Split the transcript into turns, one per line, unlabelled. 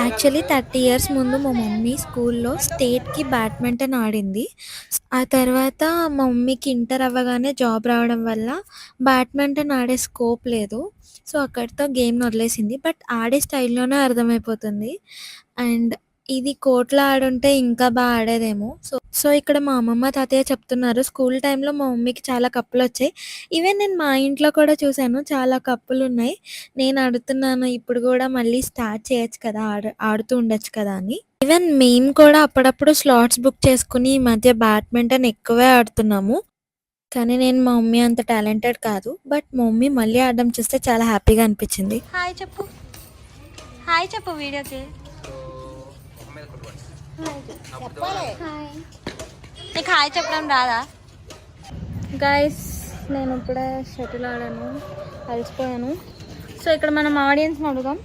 Actually 30 years ముందు మా mummy స్కూల్లో స్టేట్‌కి బ్యాడ్మింటన్ ఆడింది. ఆ తర్వాత మా మమ్మీకి ఇంటర్ అవ్వగానే జాబ్ రావడం వల్ల బ్యాడ్మింటన్ ఆడే స్కోప్ లేదు. సో, అక్కడితో గేమ్‌ని వదిలేసింది. బట్ ఆడే స్టైల్‌లోనే అర్థమైపోతుంది. అండ్ ఇది కోర్ట్‌లో ఆడుంటే ఇంకా ఆడేదేమో. సో, ఇక్కడ మా అమ్మమ్మ, తాతయ్య చెప్తున్నారు స్కూల్ టైమ్‌లో మా మమ్మీకి చాలా కప్పులొచ్చాయి. ఈవెన్ నేను మా ఇంట్లో కూడా చూసాను చాలా కప్పులున్నాయి. నేను అడుగుతున్నాను ఇప్పుడు గూడా మళ్ళీ స్టార్ట్ చేయొచ్చు కదా! ఆడుతూ ఉండొచ్చు కదా అని. ఈవెన్ మేము కూడా అప్పుడప్పుడు స్లాట్స్ బుక్ చేసుకొని ఈ మధ్య బ్యాడ్మింటన్ ఎక్కువే ఆడుతున్నాము. కానీ నేను మా మమ్మీ అంత టాలెంటెడ్ కాదు. బట్ మా మమ్మీ మళ్ళీ ఆడడం చూస్తే చాలా హ్యాపీగా అనిపించింది.
హాయ్ చెప్పు, హాయ్ చెప్పు వీడియోకి. నీకు హాయ్ చెప్పడం రాదా? గైస్ నేను ఇప్పుడే షటిల్ ఆడాను, అలసిపోయాను. సో ఇక్కడ మనం ఆడియన్స్ని అడుగుదాం.